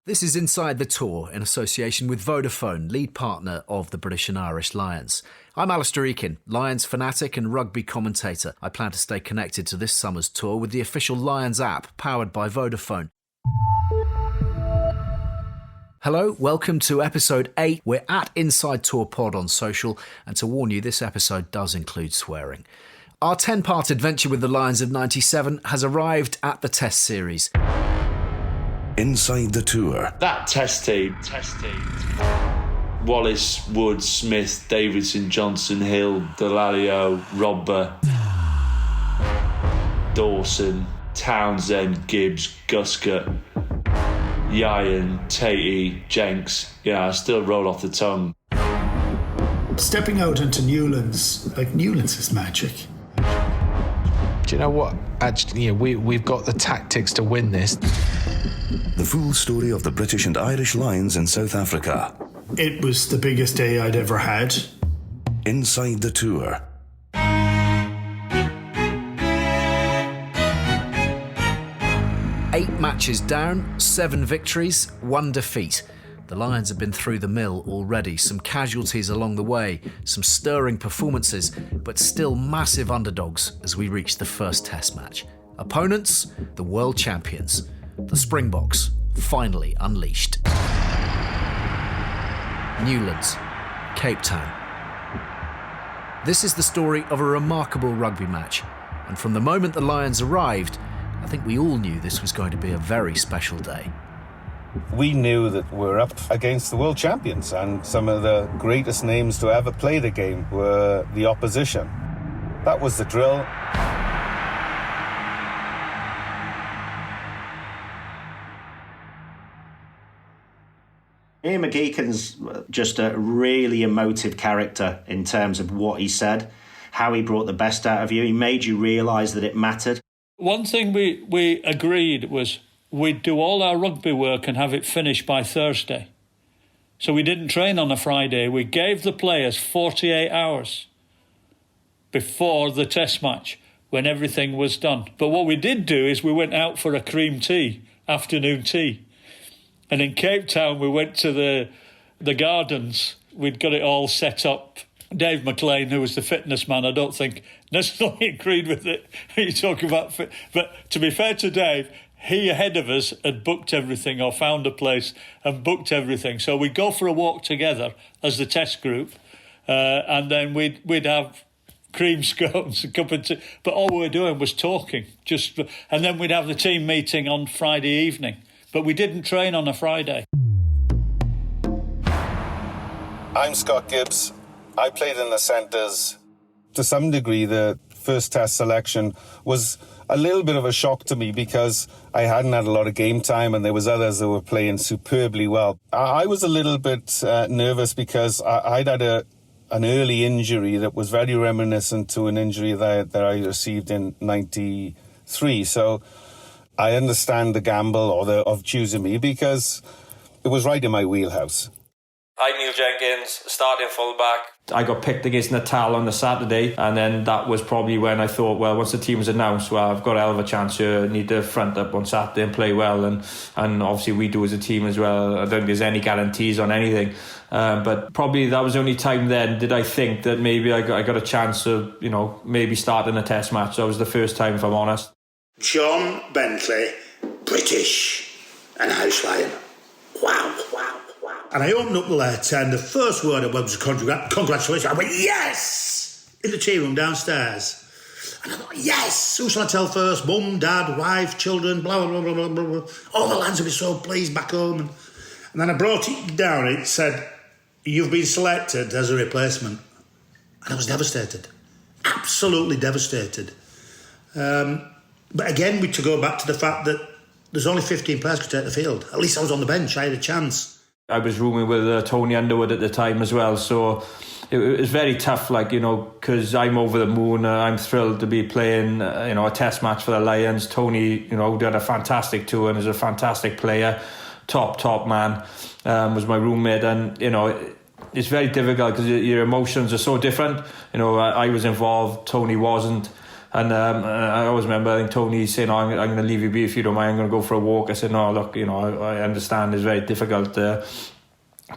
This is Inside the Tour in association with Vodafone, lead partner of the British and Irish Lions. I'm Alastair Eykyn, Lions fanatic and rugby commentator. I plan to stay connected to this summer's tour with the official Lions app powered by Vodafone. Hello, welcome to episode 8. We're at Inside Tour Pod on social, and to warn you, this episode does include swearing. Our 10-part adventure with the Lions of 97 has arrived at the Test Series. Inside the Tour. That test team. Wallace, Wood, Smith, Davidson, Johnson, Hill, Delalio, Robber, Dawson, Townsend, Gibbs, Guscott, Yayan, Tatey, Jenks. Yeah, I still roll off the tongue. Stepping out into Newlands, Newlands is magic. Do you know what? Actually, we've got the tactics to win this. The full story of the British and Irish Lions in South Africa. It was the biggest day I'd ever had. Inside the Tour. Eight matches down, 7 victories, 1 defeat. The Lions have been through the mill already. Some casualties along the way, some stirring performances, but still massive underdogs as we reach the first Test match. Opponents, the world champions. The Springboks, finally unleashed. Newlands, Cape Town. This is the story of a remarkable rugby match, and from the moment the Lions arrived, I think we all knew this was going to be a very special day. We knew that we were up against the world champions, and some of the greatest names to ever play the game were the opposition. That was the drill. Ian McGeechan's just a really emotive character in terms of what he said, how he brought the best out of you. He made you realise that it mattered. One thing we agreed was we'd do all our rugby work and have it finished by Thursday. So we didn't train on a Friday. We gave the players 48 hours before the Test match when everything was done. But what we did do is we went out for a cream tea, afternoon tea. And in Cape Town, we went to the gardens. We'd got it all set up. Dave McLean, who was the fitness man, I don't think necessarily agreed with it. You talk about fit. But to be fair to Dave, he ahead of us had booked everything or found a place and booked everything. So we'd go for a walk together as the test group, and then we'd have cream scones, a cup of tea. But all we were doing was talking. And then we'd have the team meeting on Friday evening. But we didn't train on a Friday. I'm Scott Gibbs. I played in the centres. To some degree, the first Test selection was a little bit of a shock to me because I hadn't had a lot of game time and there was others that were playing superbly well. I was a little bit nervous because I'd had an early injury that was very reminiscent to an injury that I received in 93. So I understand the gamble of choosing me because it was right in my wheelhouse. I'm Neil Jenkins, starting fullback. I got picked against Natal on the Saturday, and then that was probably when I thought, well, once the team was announced, well, I've got a hell of a chance here. I need to front up on Saturday and play well, and obviously we do as a team as well. I don't think there's any guarantees on anything, but probably that was the only time then did I think that maybe I got a chance of, maybe starting a Test match. That was the first time, if I'm honest. John Bentley, British and Irish Lion. Wow. And I opened up the letter and the first word I was congratulations. I went, yes! In the tea room downstairs. And I thought, yes! Who shall I tell first? Mum, dad, wife, children, blah, blah, blah, blah, blah, blah. All the lads will be so pleased back home. And then I brought it down and it said, you've been selected as a replacement. And I was devastated. Absolutely devastated. But again, to go back to the fact that there's only 15 players could take the field. At least I was on the bench. I had a chance. I was rooming with Tony Underwood at the time as well, so it was very tough, because I'm over the moon. I'm thrilled to be playing, a Test match for the Lions. Tony, did a fantastic tour and is a fantastic player, top man, was my roommate, and it's very difficult because your emotions are so different. I was involved, Tony wasn't. And I always remember, I think Tony saying, I'm going to leave you be if you don't mind, I'm going to go for a walk. I said, no, look, I understand it's very difficult to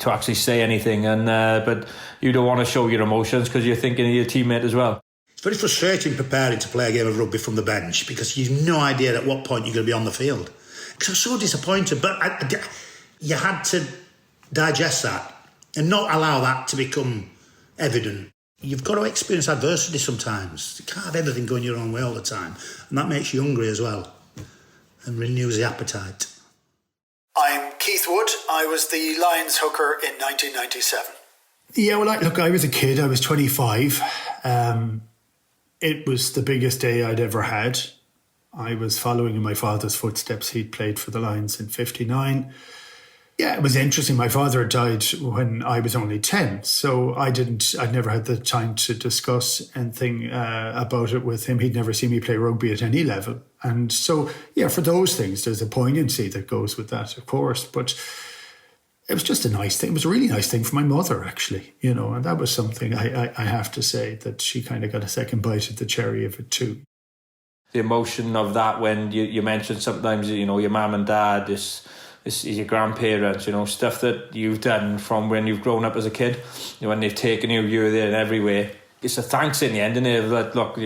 actually say anything, but you don't want to show your emotions because you're thinking of your teammate as well. It's very frustrating preparing to play a game of rugby from the bench because you've no idea at what point you're going to be on the field. Because I was so disappointed, but you had to digest that and not allow that to become evident. You've got to experience adversity sometimes. You can't have everything going your own way all the time. And that makes you hungry as well and renews the appetite. I'm Keith Wood. I was the Lions hooker in 1997. Yeah, well, I was a kid. I was 25. It was the biggest day I'd ever had. I was following in my father's footsteps. He'd played for the Lions in 59. Yeah, it was interesting. My father died when I was only 10, so I'd never had the time to discuss anything about it with him. He'd never seen me play rugby at any level. And so, yeah, for those things, there's a poignancy that goes with that, of course. But it was just a nice thing. It was a really nice thing for my mother, actually, and that was something I have to say that she kind of got a second bite at the cherry of it too. The emotion of that when you mentioned sometimes, your mum and dad, this is your grandparents, stuff that you've done from when you've grown up as a kid, when they've taken you, you're there and everywhere. It's a thanks in the end, isn't it? That, look,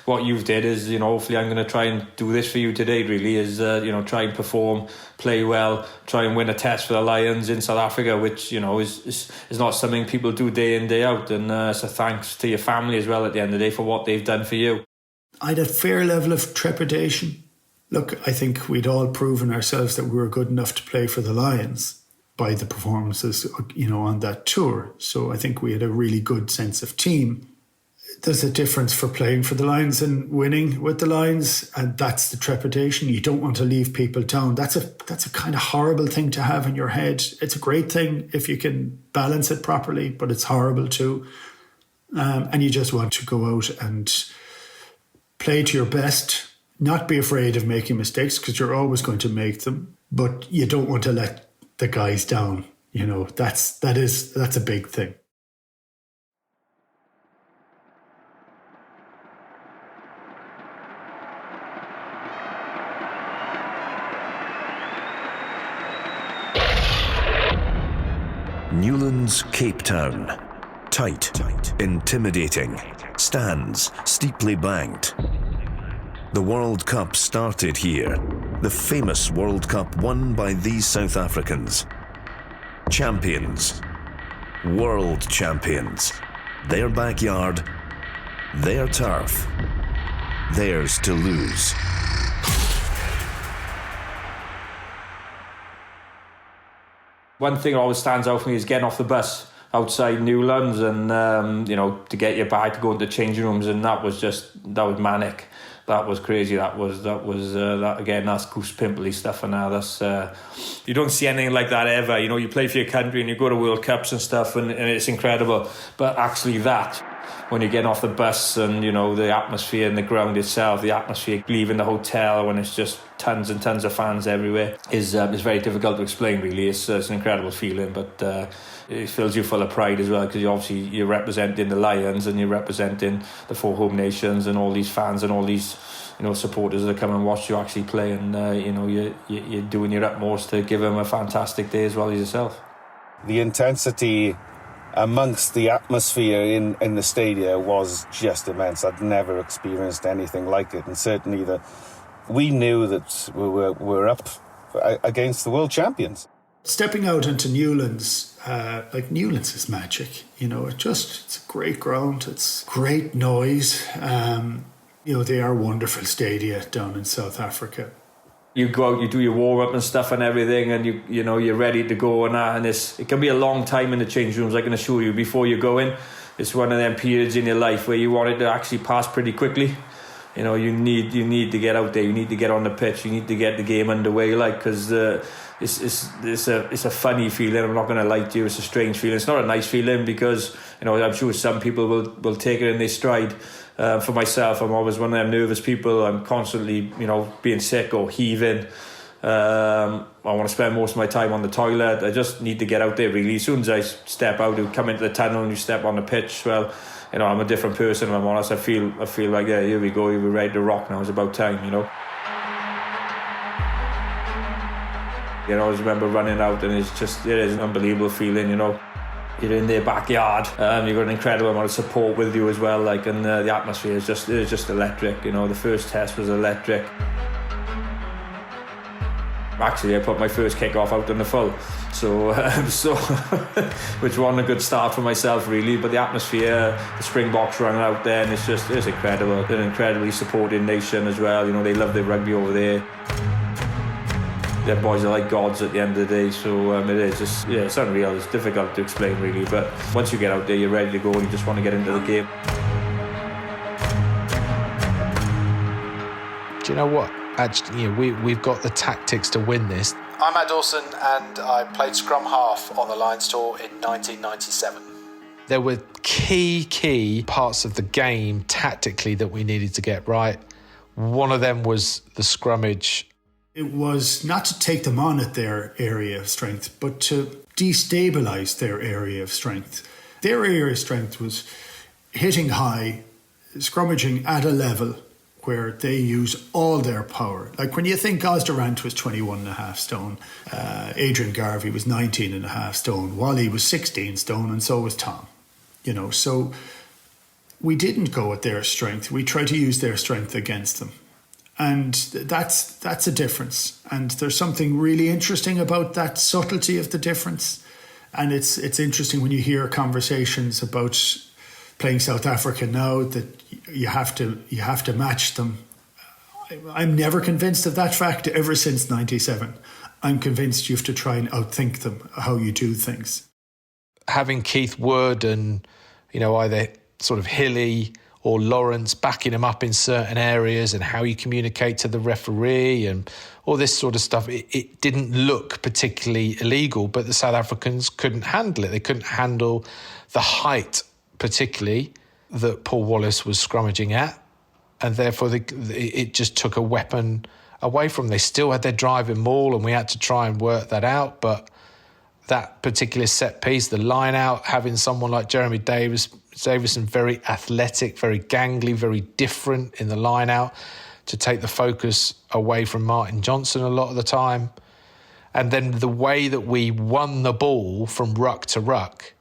what you've did is, hopefully I'm going to try and do this for you today, really, is, try and perform, play well, try and win a test for the Lions in South Africa, which, is not something people do day in, day out. And it's a thanks to your family as well at the end of the day for what they've done for you. I had a fair level of trepidation. Look, I think we'd all proven ourselves that we were good enough to play for the Lions by the performances, on that tour. So I think we had a really good sense of team. There's a difference for playing for the Lions and winning with the Lions, and that's the trepidation. You don't want to leave people down. That's a kind of horrible thing to have in your head. It's a great thing if you can balance it properly, but it's horrible too. And you just want to go out and play to your best. Not be afraid of making mistakes because you're always going to make them, but you don't want to let the guys down. That's a big thing. Newlands, Cape Town. Tight, intimidating, stands steeply banked. The World Cup started here. The famous World Cup won by these South Africans. Champions. World champions. Their backyard. Their turf. Theirs to lose. One thing that always stands out for me is getting off the bus outside Newlands and, to get your bag to go into changing rooms, and that was manic. That was crazy. That again, that's goose pimply stuff, and now that's you don't see anything like that ever. You play for your country and you go to World Cups and stuff, and it's incredible. But actually, that when you're getting off the bus and the atmosphere in the ground itself, the atmosphere leaving the hotel when it's just tons and tons of fans everywhere is very difficult to explain. Really, it's an incredible feeling, but. It fills you full of pride as well because you're representing the Lions and you're representing the 4 home nations and all these fans and all these supporters that come and watch you actually play, and you're doing your utmost to give them a fantastic day as well as yourself. The intensity amongst the atmosphere in the stadium was just immense. I'd never experienced anything like it, and certainly we knew that we were up against the world champions. Stepping out into Newlands, Newlands is magic. It's a great ground. It's great noise. They are wonderful stadia down in South Africa. You go out, you do your warm up and stuff and everything, and you're ready to go and that. And it can be a long time in the change rooms. I can assure you. Before you go in, it's one of them periods in your life where you want it to actually pass pretty quickly. You need to get out there. You need to get on the pitch. You need to get the game underway, because it's a funny feeling. I'm not going to lie to you. It's a strange feeling. It's not a nice feeling because I'm sure some people will take it in their stride. For myself, I'm always one of them nervous people. I'm constantly being sick or heaving. I want to spend most of my time on the toilet. I just need to get out there, really. As soon as I step out, you come into the tunnel and you step on the pitch, well, you know, I'm a different person, if I'm honest. I feel like, yeah, here we go, we're ready to rock now. It's about time, you know. You know, I remember running out, and it is an unbelievable feeling, you know. You're in their backyard, you've got an incredible amount of support with you as well, like, and the atmosphere is just electric, you know. The first test was electric. Actually, I put my first kick-off out in the full, so which wasn't a good start for myself, really. But the atmosphere, the Springboks running out there, and it's incredible. They're an incredibly supportive nation as well. You know, they love their rugby over there. Their boys are like gods at the end of the day, so it is just, yeah, it's unreal. It's difficult to explain, really, but once you get out there, you're ready to go and you just want to get into the game. Do you know what? Actually, you know, we've got the tactics to win this. I'm Matt Dawson, and I played scrum half on the Lions tour in 1997. There were key parts of the game tactically that we needed to get right. One of them was the scrummage. It was not to take them on at their area of strength, but to destabilise their area of strength. Their area of strength was hitting high, scrummaging at a level where they use all their power. Like when you think Osderant was 21.5 stone, Adrian Garvey was 19.5 stone, Wally was 16 stone, and so was Tom. You know, so we didn't go at their strength. We tried to use their strength against them. And that's a difference. And there's something really interesting about that subtlety of the difference. And it's interesting when you hear conversations about playing South Africa now that you have to match them. I'm never convinced of that fact ever since 97. I'm convinced you have to try and outthink them, how you do things. Having Keith Wood and, you know, either sort of Hilly or Lawrence backing him up in certain areas, and how you communicate to the referee and all this sort of stuff. It didn't look particularly illegal, but the South Africans couldn't handle it. They couldn't handle the height, particularly, that Paul Wallace was scrummaging at, and therefore it just took a weapon away from them. They still had their driving maul, and we had to try and work that out, but that particular set piece, the line out, having someone like Jeremy Davison, very athletic, very gangly, very different in the line out, to take the focus away from Martin Johnson a lot of the time. And then the way that we won the ball from ruck to ruck,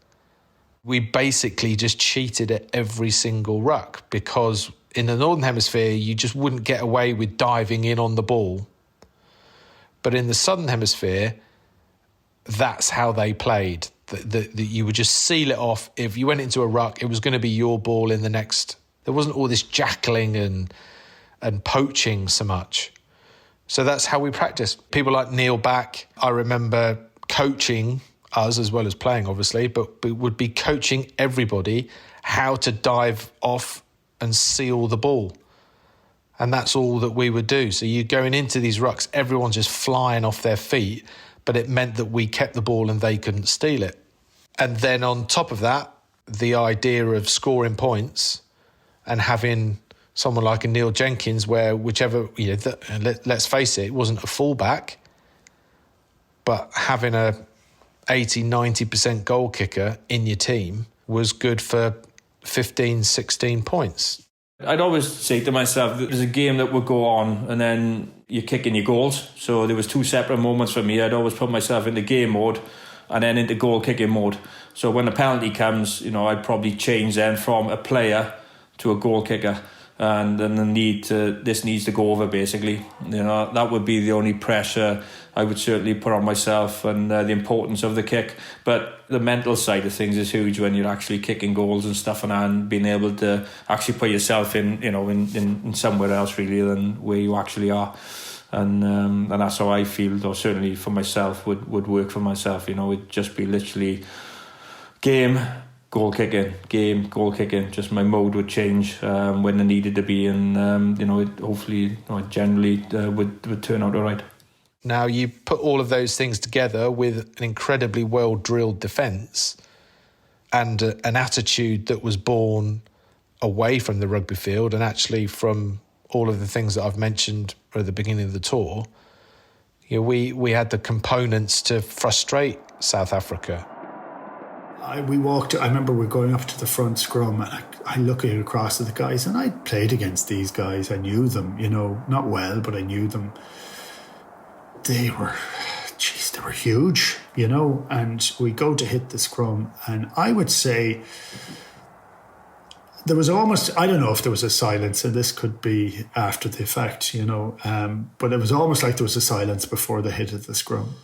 we basically just cheated at every single ruck, because in the Northern Hemisphere, you just wouldn't get away with diving in on the ball. But in the Southern Hemisphere, that's how they played. That you would just seal it off. If you went into a ruck, it was going to be your ball in the next. There wasn't all this jackling and poaching so much. So that's how we practiced. People like Neil Back, I remember coaching us as well as playing, obviously, but we would be coaching everybody how to dive off and seal the ball. And that's all that we would do. So you're going into these rucks, everyone's just flying off their feet, but it meant that we kept the ball and they couldn't steal it. And then on top of that, the idea of scoring points and having someone like a Neil Jenkins, where whichever, you know, let's face it, it wasn't a fullback, but having a 80-90% goal kicker in your team was good for 15, 16 points. I'd always say to myself, there's a game that would go on and then you're kicking your goals. So there was two separate moments for me. I'd always put myself into game mode and then into goal kicking mode. So when a penalty comes, you know, I'd probably change then from a player to a goal kicker. And then this needs to go over, basically. You know, that would be the only pressure I would certainly put on myself, and the importance of the kick. But the mental side of things is huge when you're actually kicking goals and stuff, and being able to actually put yourself in, you know, in somewhere else really than where you actually are. And that's how I feel, or certainly for myself, would work for myself. You know, it'd just be literally game, goal kicking, game, goal kicking. Just my mode would change when it needed to be, and you know, it hopefully, you know, it generally would turn out all right. Now, you put all of those things together with an incredibly well-drilled defence and an attitude that was born away from the rugby field and actually from all of the things that I've mentioned at the beginning of the tour. we had the components to frustrate South Africa. I remember we were going up to the front scrum, and I looking across at the guys, and I played against these guys. I knew them, not well, but I knew them. They were huge, and we go to hit the scrum, and I would say there was almost, I don't know if there was a silence, and this could be after the fact, but it was almost like there was a silence before the hit of the scrum.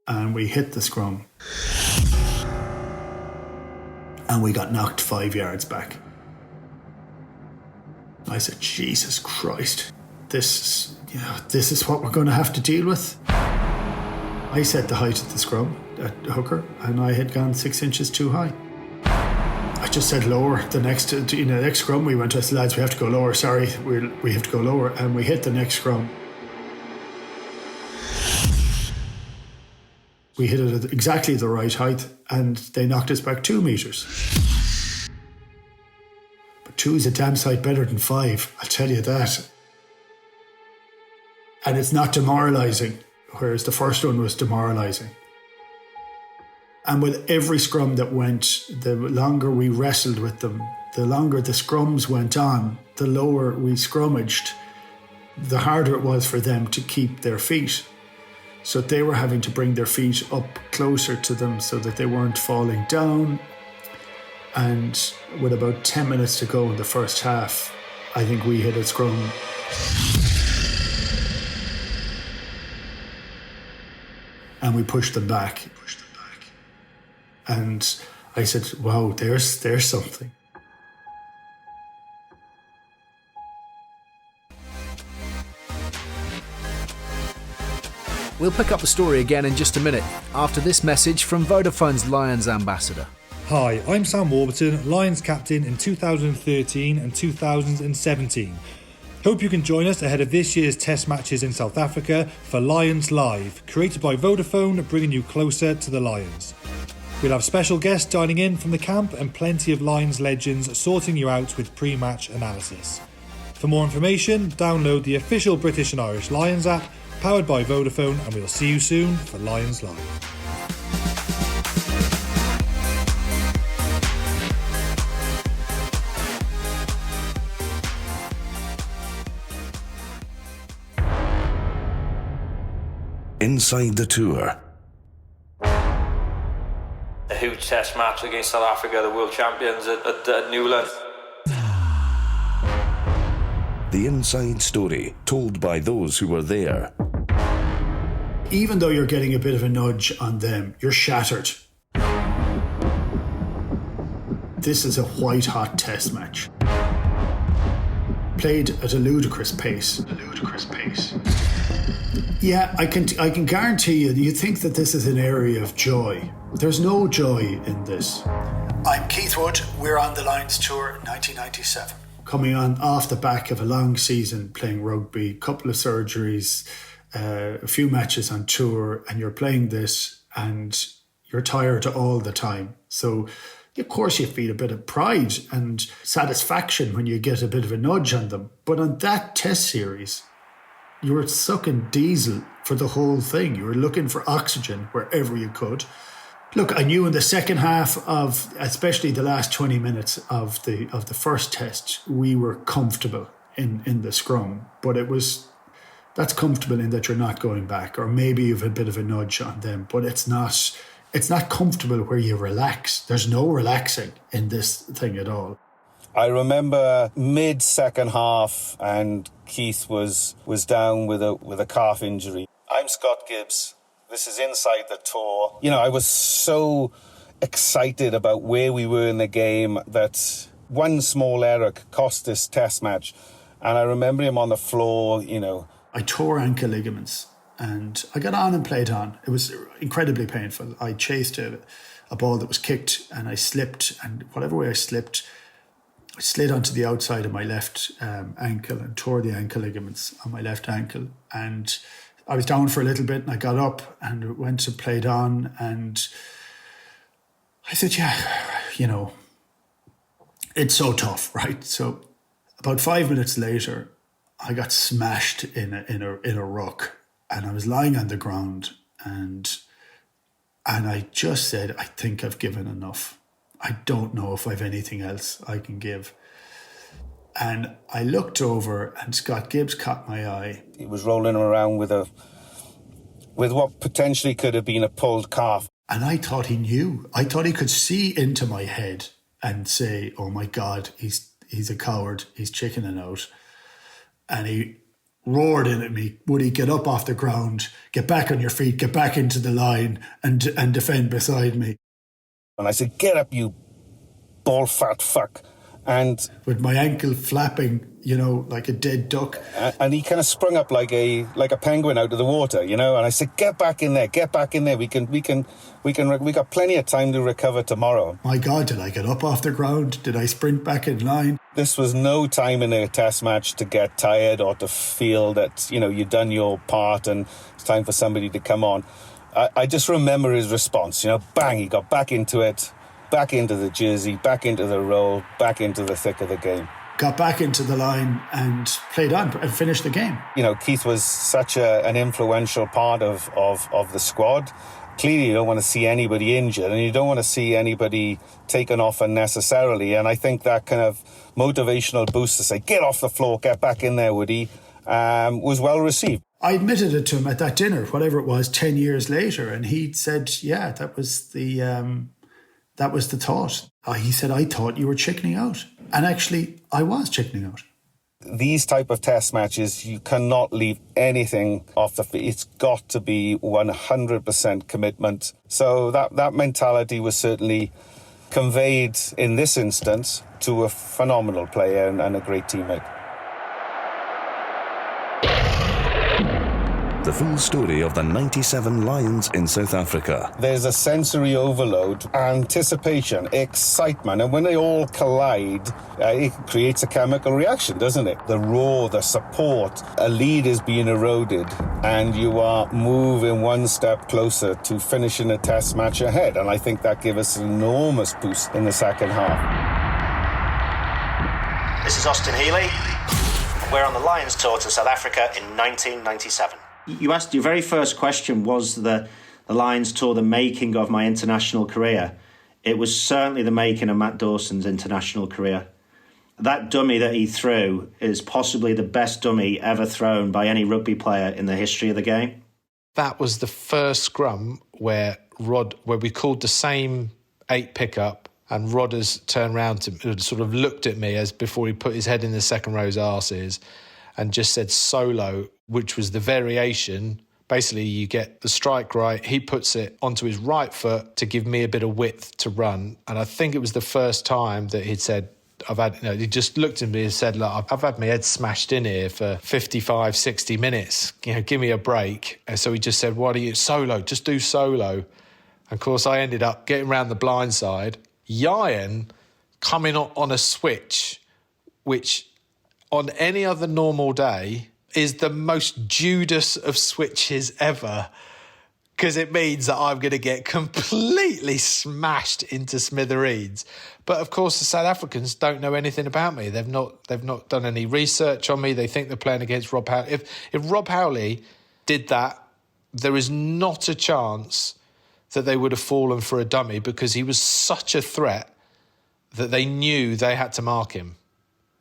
And we hit the scrum. And we got knocked 5 yards back. I said, Jesus Christ, this is what we're going to have to deal with. I set the height of the scrum at hooker, and I had gone 6 inches too high. I just said lower. The next scrum we went to, I said, lads, we have to go lower. Sorry, we have to go lower. And we hit the next scrum. We hit it at exactly the right height, and they knocked us back 2 metres. But 2 is a damn sight better than 5, I'll tell you that. And it's not demoralising, whereas the first one was demoralising. And with every scrum that went, the longer we wrestled with them, the longer the scrums went on, the lower we scrummaged, the harder it was for them to keep their feet. So they were having to bring their feet up closer to them so that they weren't falling down. And with about 10 minutes to go in the first half, I think we hit a scrum. And we pushed them back. And I said, wow, there's something. We'll pick up the story again in just a minute, after this message from Vodafone's Lions ambassador. Hi, I'm Sam Warburton, Lions captain in 2013 and 2017. Hope you can join us ahead of this year's Test matches in South Africa for Lions Live, created by Vodafone, bringing you closer to the Lions. We'll have special guests dining in from the camp and plenty of Lions legends sorting you out with pre-match analysis. For more information, download the official British and Irish Lions app, powered by Vodafone, and we'll see you soon for Lions Live. Inside the tour. A huge test match against South Africa, the world champions at Newland. The inside story told by those who were there. Even though you're getting a bit of a nudge on them, you're shattered. This is a white-hot test match. Played at a ludicrous pace. Yeah, I can guarantee you think that this is an area of joy. There's no joy in this. I'm Keith Wood. We're on the Lions Tour in 1997. Coming on off the back of a long season playing rugby, couple of surgeries, a few matches on tour, and you're playing this and you're tired all the time. So, of course, you feel a bit of pride and satisfaction when you get a bit of a nudge on them. But on that test series, you were sucking diesel for the whole thing. You were looking for oxygen wherever you could. Look, I knew in the second half of, especially the last 20 minutes of the first test, we were comfortable in the scrum. But that's comfortable in that you're not going back, or maybe you've a bit of a nudge on them, but it's not comfortable where you relax. There's no relaxing in this thing at all. I remember mid-second half, and Keith was down with a calf injury. I'm Scott Gibbs. This is Inside the Tour. I was so excited about where we were in the game that one small error cost this test match. And I remember him on the floor, I tore ankle ligaments and I got on and played on. It was incredibly painful. I chased a ball that was kicked and I slipped, and whatever way I slipped, I slid onto the outside of my left ankle and tore the ankle ligaments on my left ankle. And I was down for a little bit and I got up and went to played on, and I said, It's so tough, right? So about 5 minutes later, I got smashed in a ruck, and I was lying on the ground, and I just said, I think I've given enough. I don't know if I've anything else I can give. And I looked over, and Scott Gibbs caught my eye. He was rolling around with what potentially could have been a pulled calf. And I thought he knew. I thought he could see into my head and say, oh my God, he's a coward. He's chickening out. And he roared in at me, Woody, get up off the ground, get back on your feet, get back into the line and defend beside me. And I said, get up, you ball-fat fuck. And with my ankle flapping, like a dead duck. And he kind of sprung up like a penguin out of the water, And I said, get back in there. We got plenty of time to recover tomorrow. My God, did I get up off the ground? Did I sprint back in line? This was no time in a test match to get tired or to feel that, you've done your part and it's time for somebody to come on. I just remember his response, bang, he got back into it. Back into the jersey, back into the role, back into the thick of the game. Got back into the line and played on and finished the game. Keith was such an influential part of the squad. Clearly, you don't want to see anybody injured and you don't want to see anybody taken off unnecessarily. And I think that kind of motivational boost to say, get off the floor, get back in there, Woody, was well received. I admitted it to him at that dinner, whatever it was, 10 years later. And he said, yeah, that was the thought. He said, I thought you were chickening out. And actually, I was chickening out. These type of test matches, you cannot leave anything off the field. It's got to be 100% commitment. So that mentality was certainly conveyed in this instance to a phenomenal player and a great teammate. The full story of the 97 Lions in South Africa. There's a sensory overload, anticipation, excitement, and when they all collide, it creates a chemical reaction, doesn't it? The roar, the support, a lead is being eroded, and you are moving one step closer to finishing a test match ahead, and I think that gave us an enormous boost in the second half. This is Austin Healy. We're on the Lions tour to South Africa in 1997. You asked, your very first question was the Lions tour the making of my international career. It was certainly the making of Matt Dawson's international career. That dummy that he threw is possibly the best dummy ever thrown by any rugby player in the history of the game. That was the first scrum where we called the same 8 pickup, and Rod has turned around to sort of looked at me as before he put his head in the second row's arses and just said solo, which was the variation. Basically, you get the strike right. He puts it onto his right foot to give me a bit of width to run. And I think it was the first time that he'd said, he just looked at me and said, look, I've had my head smashed in here for 55, 60 minutes. Give me a break. And so he just said, why do you solo? Just do solo. And of course, I ended up getting around the blind side. Eykyn coming on a switch, which on any other normal day is the most Judas of switches ever, because it means that I'm going to get completely smashed into smithereens. But of course, the South Africans don't know anything about me. They've not done any research on me. They think they're playing against Rob Howley. If Rob Howley did that, there is not a chance that they would have fallen for a dummy, because he was such a threat that they knew they had to mark him.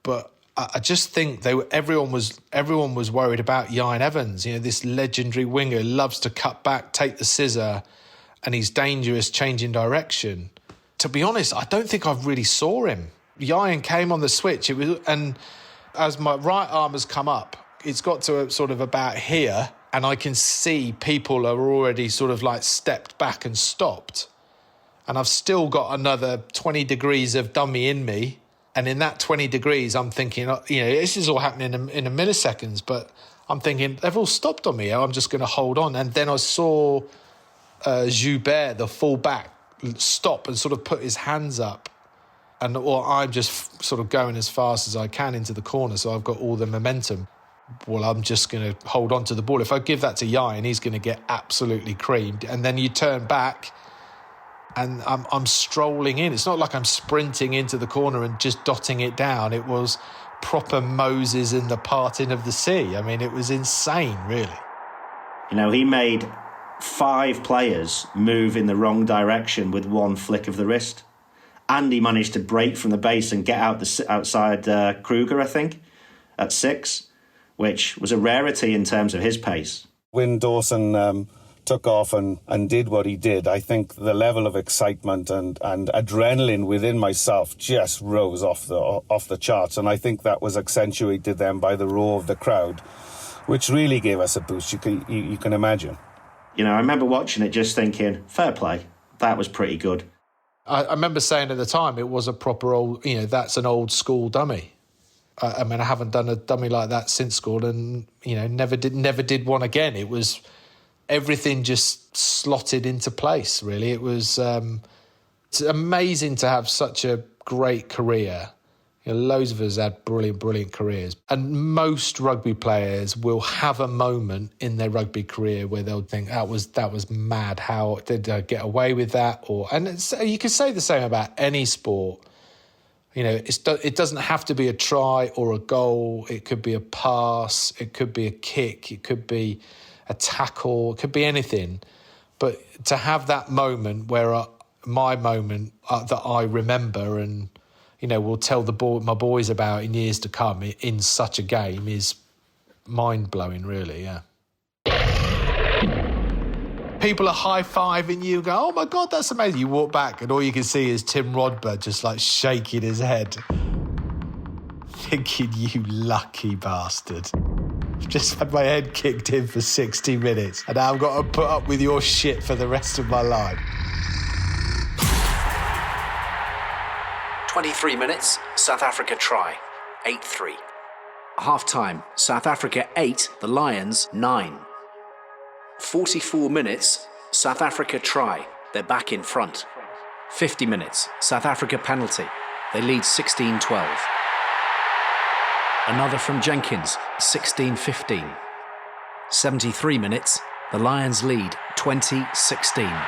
But I just think everyone was worried about Eykyn Evans, this legendary winger who loves to cut back, take the scissor, and he's dangerous changing direction. To be honest, I don't think I really saw him. Eykyn came on the switch, and as my right arm has come up, it's got to sort of about here, and I can see people are already sort of like stepped back and stopped. And I've still got another 20 degrees of dummy in me. And in that 20 degrees, I'm thinking, this is all happening in a milliseconds, but I'm thinking, they've all stopped on me. I'm just going to hold on. And then I saw Joubert, the full-back, stop and sort of put his hands up. Or I'm just sort of going as fast as I can into the corner, so I've got all the momentum. Well, I'm just going to hold on to the ball. If I give that to Eykyn, he's going to get absolutely creamed. And then you turn back, and I'm strolling in. It's not like I'm sprinting into the corner and just dotting it down. It was proper Moses in the parting of the sea. I mean, it was insane, really. You know, he made 5 players move in the wrong direction with one flick of the wrist. And he managed to break from the base and get outside Kruger, I think, at 6, which was a rarity in terms of his pace. When Dawson took off and did what he did, I think the level of excitement and adrenaline within myself just rose off the charts, and I think that was accentuated then by the roar of the crowd, which really gave us a boost. You can imagine. You know, I remember watching it just thinking, fair play, that was pretty good. I remember saying at the time it was a proper old, that's an old school dummy. I mean, I haven't done a dummy like that since school, and never did one again. It was everything just slotted into place. Really, it was. It's amazing to have such a great career. Loads of us had brilliant careers, and most rugby players will have a moment in their rugby career where they'll think that was mad. How did I get away with that? You can say the same about any sport. It doesn't have to be a try or a goal. It could be a pass. It could be a kick. It could be a tackle. It could be anything. But to have that moment where my moment that I remember and, will tell my boys about in years to come in such a game is mind-blowing, really, yeah. People are high-fiving you, go, oh my God, that's amazing. You walk back and all you can see is Tim Rodber just like shaking his head, thinking, you lucky bastard. I've just had my head kicked in for 60 minutes and now I've got to put up with your shit for the rest of my life. 23 minutes, South Africa try, 8-3. Half-time, South Africa 8, the Lions 9. 44 minutes, South Africa try, they're back in front. 50 minutes, South Africa penalty, they lead 16-12. Another from Jenkins, 16-15. 73 minutes, the Lions lead 20-16.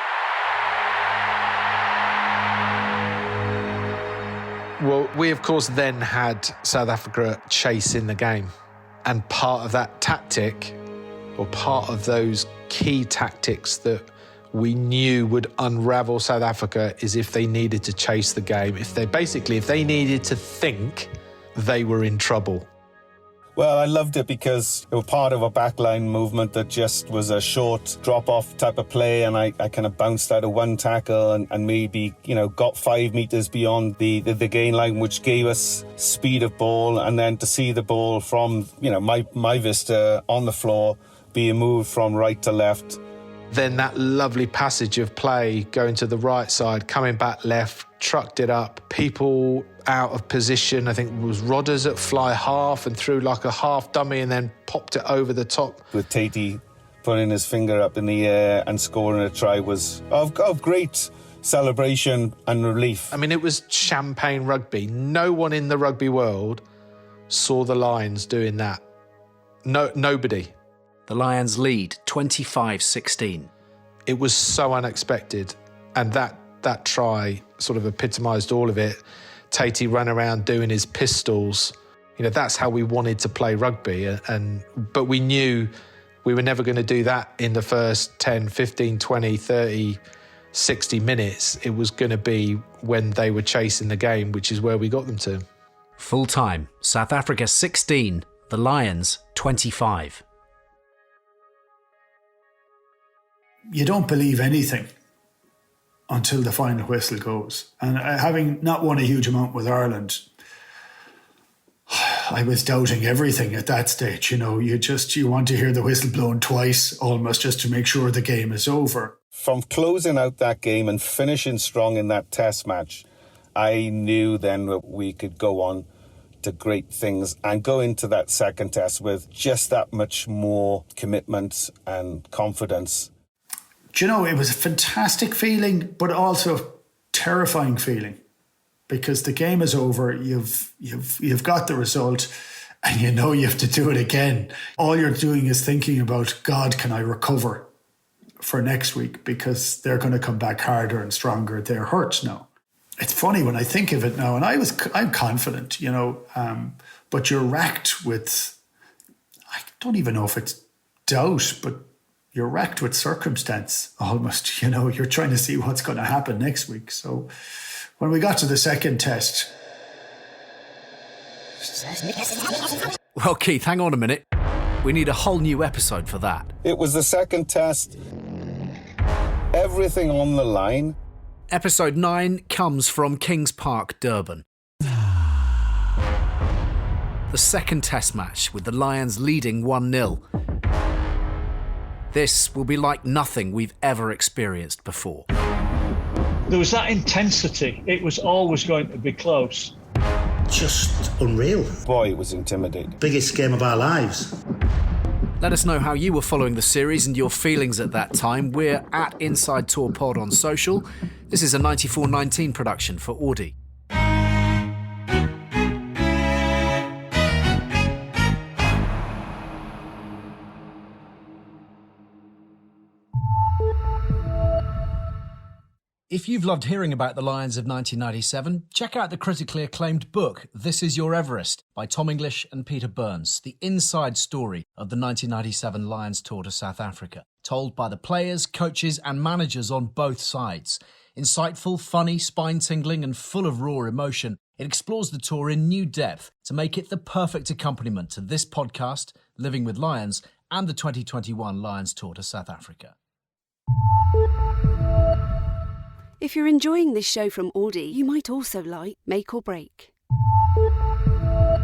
Well, we, of course, then had South Africa chasing the game. And part of that tactic, or part of those key tactics that we knew would unravel South Africa is if they needed to chase the game. If they needed to think, they were in trouble. Well, I loved it because it was part of a backline movement that just was a short drop-off type of play, and I kind of bounced out of one tackle and maybe, got 5 metres beyond the gain line, which gave us speed of ball, and then to see the ball from, my vista on the floor being moved from right to left. Then that lovely passage of play going to the right side, coming back left, trucked it up, people out of position. I think it was Rodders at fly half and threw like a half dummy and then popped it over the top. With Tatey putting his finger up in the air and scoring a try was of great celebration and relief. I mean, it was champagne rugby. No one in the rugby world saw the Lions doing that. Nobody. The Lions lead 25-16. It was so unexpected, and that try sort of epitomised all of it. Tatey ran around doing his pistols. That's how we wanted to play rugby, but we knew we were never going to do that in the first 10, 15, 20, 30, 60 minutes. It was going to be when they were chasing the game, which is where we got them to. Full time, South Africa 16, the Lions 25. You don't believe anything until the final whistle goes. And having not won a huge amount with Ireland, I was doubting everything at that stage. You want to hear the whistle blown twice, almost, just to make sure the game is over. From closing out that game and finishing strong in that test match, I knew then that we could go on to great things and go into that second test with just that much more commitment and confidence. Do it was a fantastic feeling, but also a terrifying feeling, because the game is over. You've got the result, and you have to do it again. All you're doing is thinking about, God, can I recover? for next week because they're going to come back harder and stronger. They're hurt now. It's funny when I think of it now, and I'm confident, but you're racked with, I don't even know if it's doubt, but you're racked with circumstance almost. You're trying to see what's going to happen next week. So when we got to the second test. Well, Keith, hang on a minute. We need a whole new episode for that. It was the second test. Everything on the line. Episode 9 comes from Kings Park, Durban. The second test match with the Lions leading 1-0. This will be like nothing we've ever experienced before. There was that intensity. It was always going to be close. Just unreal. Boy, it was intimidating. Biggest game of our lives. Let us know how you were following the series and your feelings at that time. We're at Inside Tour Pod on social. This is a 94-19 production for Auddy. If you've loved hearing about the Lions of 1997, check out the critically acclaimed book, This Is Your Everest, by Tom English and Peter Burns, the inside story of the 1997 Lions tour to South Africa, told by the players, coaches and managers on both sides. Insightful, funny, spine-tingling and full of raw emotion, it explores the tour in new depth to make it the perfect accompaniment to this podcast, Living with Lions, and the 2021 Lions tour to South Africa. If you're enjoying this show from Auddy, you might also like Make or Break.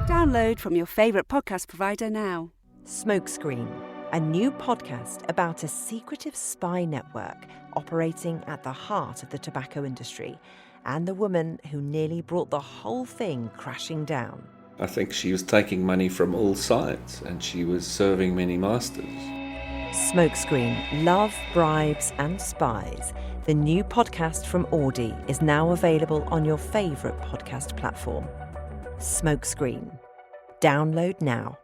Download from your favourite podcast provider now. Smokescreen, a new podcast about a secretive spy network operating at the heart of the tobacco industry and the woman who nearly brought the whole thing crashing down. I think she was taking money from all sides and she was serving many masters. Smokescreen, Love, Bribes and Spies. The new podcast from Auddy is now available on your favourite podcast platform. Smokescreen. Download now.